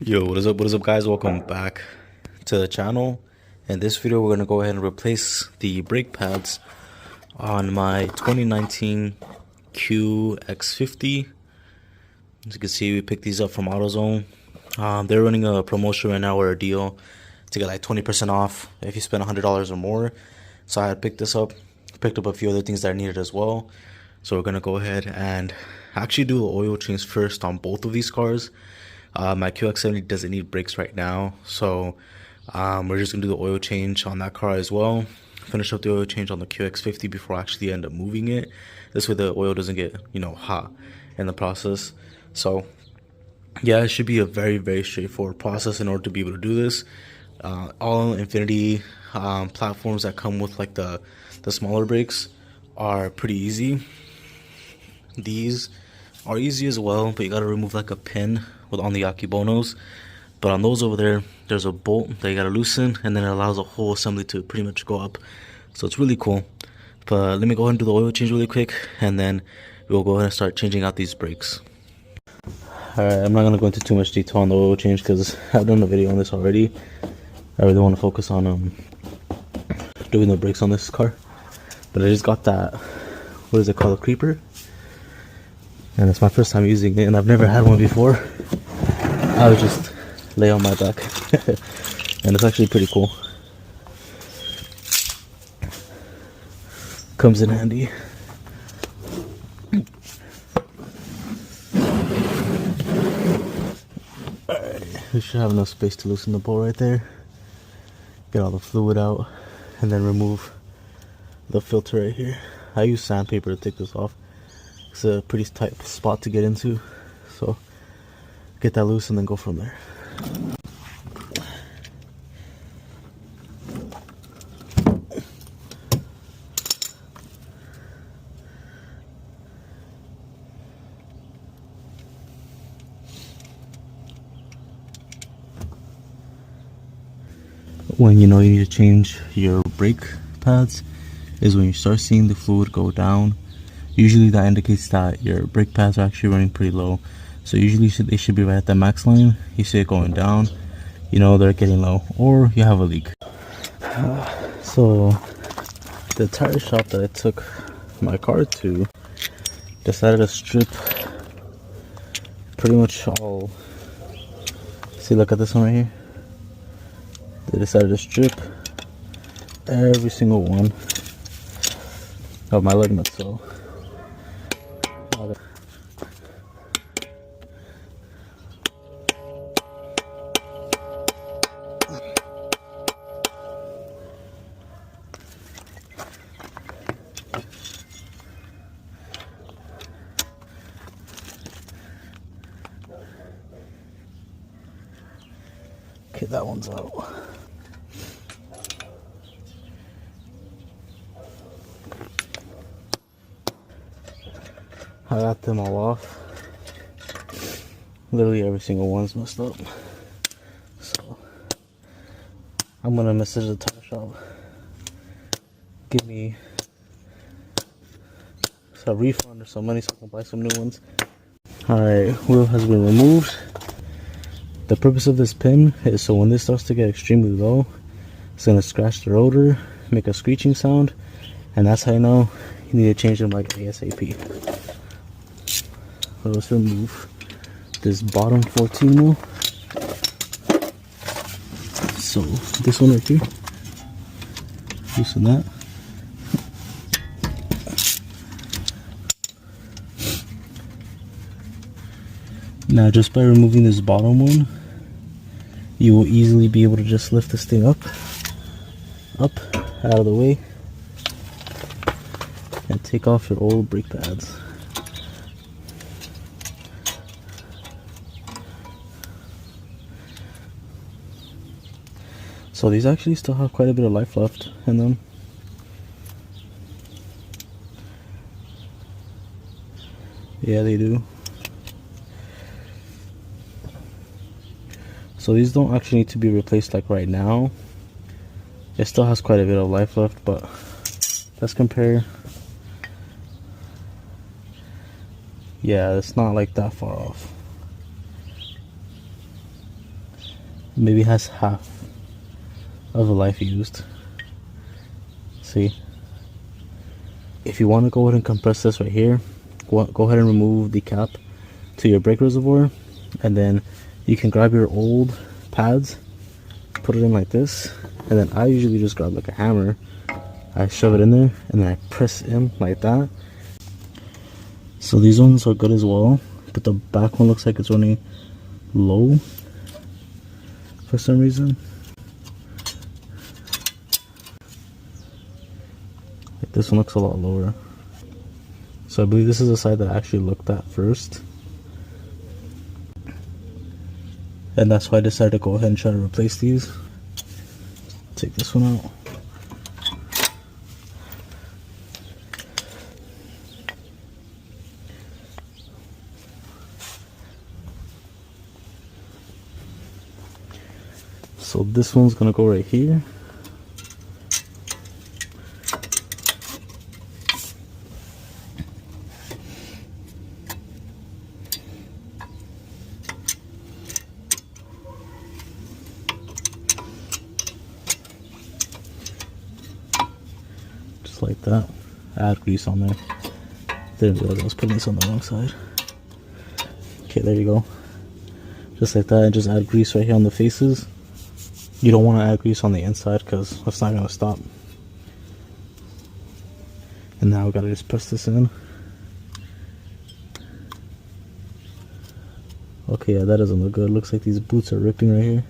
Yo, what is up guys? Welcome back to the channel. In this video we're gonna go ahead and replace the brake pads on my 2019 QX50. As you can see, we picked these up from AutoZone. They're running a promotion right now or a deal to get like 20% off if you spend $100 or more. So I had picked this up, picked up a few other things that I needed as well. So we're gonna go ahead and actually do the oil change first on both of these cars. My QX70 doesn't need brakes right now, so we're just gonna do the oil change on that car as well. Finish up the oil change on the QX50 before I actually end up moving it. This way the oil doesn't get, hot in the process. So yeah, it should be a very straightforward process in order to be able to do this. All INFINITI platforms that come with like the smaller brakes are pretty easy. These are easy as well, but you gotta remove like a pin on the Akibonos. But on those over there, there's a bolt that you gotta loosen, and then it allows the whole assembly to pretty much go up. So it's really cool. But let me go ahead and do the oil change really quick, and then we'll go ahead and start changing out these brakes. Alright, I'm not gonna go into too much detail on the oil change because I've done a video on this already. I really want to focus on doing the brakes on this car. But I just got that, what is it called, a creeper? And it's my first time using it, and I've never had one before. I would just lay on my back. And it's actually pretty cool. Comes in handy. Alright, we should have enough space to loosen the bolt right there. Get all the fluid out, and then remove the filter right here. I use sandpaper to take this off. It's a pretty tight spot to get into, so get that loose and then go from there. When you know you need to change your brake pads is when you start seeing the fluid go down. Usually that indicates that your brake pads are actually running pretty low. So usually they should be right at the max line. You see it going down, you know they're getting low, or you have a leak. So the tire shop that I took my car to decided to strip pretty much all. See, look at this one right here. They decided to strip every single one of my lug nuts. So okay, that one's out. I got them all off. Literally every single one's messed up. So I'm gonna message the tire shop. Give me a refund or some money so I can buy some new ones. Alright, wheel has been removed. The purpose of this pin is so when this starts to get extremely low, it's gonna scratch the rotor, make a screeching sound, and that's how you know you need to change them like ASAP. So let's remove this bottom 14 mil. So this one right here, loosen that. Now just by removing this bottom one, you will easily be able to just lift this thing up out of the way and take off your old brake pads. So these actually still have quite a bit of life left in them. Yeah, they do. So these don't actually need to be replaced like right now. It still has quite a bit of life left, but let's compare. Yeah, it's not like that far off. maybe has half of the life used. See, if you want to go ahead and compress this right here, go ahead and remove the cap to your brake reservoir, and then you can grab your old pads, put it in like this, and then I usually just grab like a hammer, I shove it in there, and then I press in like that. So these ones are good as well, but the back one looks like it's running low for some reason. Like this one looks a lot lower. So I believe this is the side that I actually looked at first, and that's why I decided to go ahead and try to replace these. Take this one out. So this one's gonna go right here. Just like that. Add grease on there. Didn't realize I was putting this on the wrong side. Okay, there you go. Just like that, and just add grease right here on the faces. You don't want to add grease on the inside because it's not going to stop. And now we got to just press this in. Okay, yeah, that doesn't look good. Looks like these boots are ripping right here.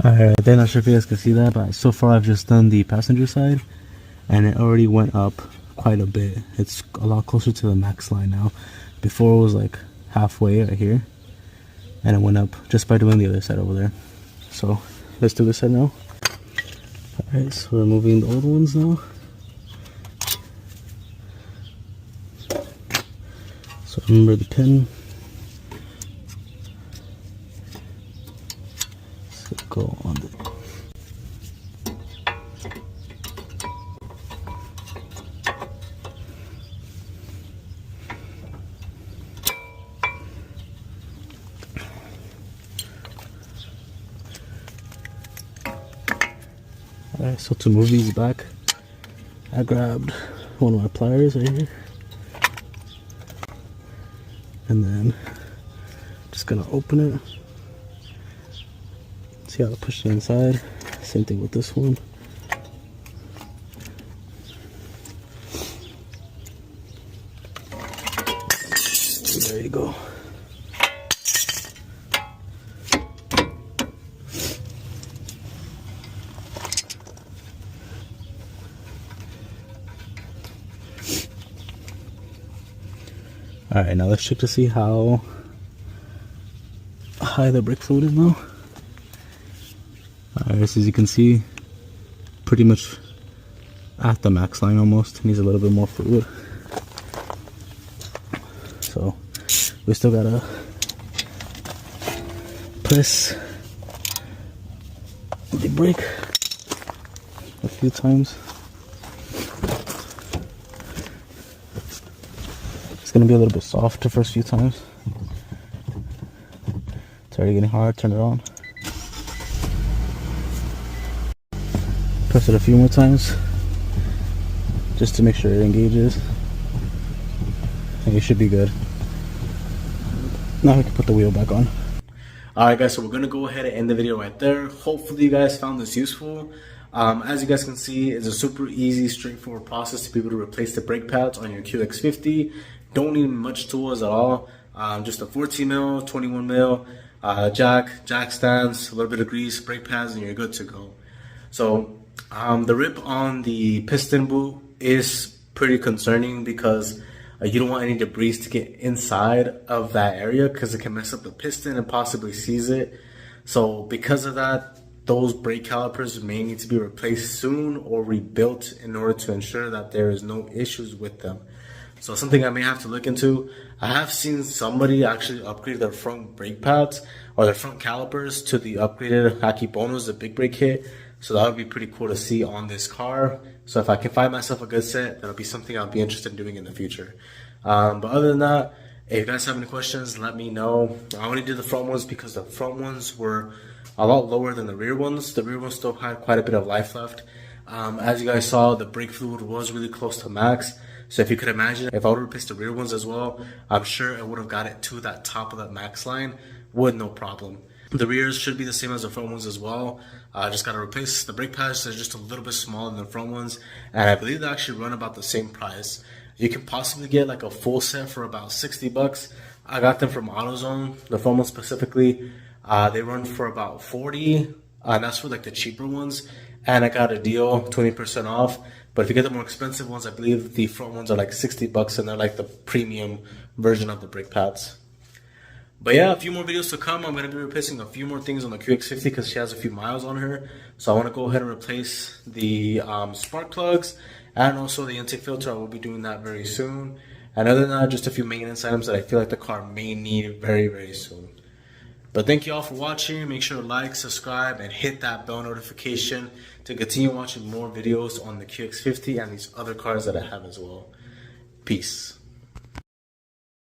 Alright, then not sure if you guys can see that, but so far I've just done the passenger side, and it already went up quite a bit. It's a lot closer to the max line now. Before it was like halfway right here, and it went up just by doing the other side over there. So let's do this side now. Alright, so we're removing the old ones now. So remember the pin. So go on the Alright, so to move these back, I grabbed one of my pliers right here, and then just gonna open it. See how to push it inside. Same thing with this one. There you go. Alright, now let's check to see how high the brake fluid is now. Alright, so as you can see, pretty much at the max line almost. Needs a little bit more fluid. So we still gotta press the brake a few times. It's gonna be a little bit soft the first few times. It's already getting hard. Turn it on. Press it a few more times just to make sure it engages. And it should be good. Now we can put the wheel back on. Alright guys, so we're going to go ahead and end the video right there. Hopefully you guys found this useful. As you guys can see, it's a super easy, straightforward process to be able to replace the brake pads on your QX50. Don't need much tools at all. Just a 14 mil, 21 mil, jack stands, a little bit of grease, brake pads, and you're good to go. So the rip on the piston boot is pretty concerning because you don't want any debris to get inside of that area because it can mess up the piston and possibly seize it. So because of that, those brake calipers may need to be replaced soon or rebuilt in order to ensure that there is no issues with them. So something I may have to look into. I have seen somebody actually upgrade their front brake pads or their front calipers to the upgraded Akibonos, the big brake kit. So that would be pretty cool to see on this car. So if I can find myself a good set, that'll be something I'll be interested in doing in the future. But other than that, if you guys have any questions, let me know. I only did the front ones because the front ones were a lot lower than the rear ones. The rear ones still had quite a bit of life left. As you guys saw, the brake fluid was really close to max. So if you could imagine, if I would have replaced the rear ones as well, I'm sure it would have got it to that top of that max line with no problem. The rears should be the same as the front ones as well. I just got to replace the brake pads. They're just a little bit smaller than the front ones. And I believe they actually run about the same price. You can possibly get like a full set for about 60 bucks. I got them from AutoZone, the front ones specifically. They run for about 40, and that's for like the cheaper ones. And I got a deal, 20% off. But if you get the more expensive ones, I believe the front ones are like 60 bucks, and they're like the premium version of the brake pads. But yeah, a few more videos to come. I'm going to be replacing a few more things on the QX50 because she has a few miles on her. So I want to go ahead and replace the spark plugs and also the intake filter. I will be doing that very soon. And other than that, just a few maintenance items that I feel like the car may need very, very soon. But thank you all for watching. Make sure to like, subscribe, and hit that bell notification to continue watching more videos on the QX50 and these other cars that I have as well. Peace.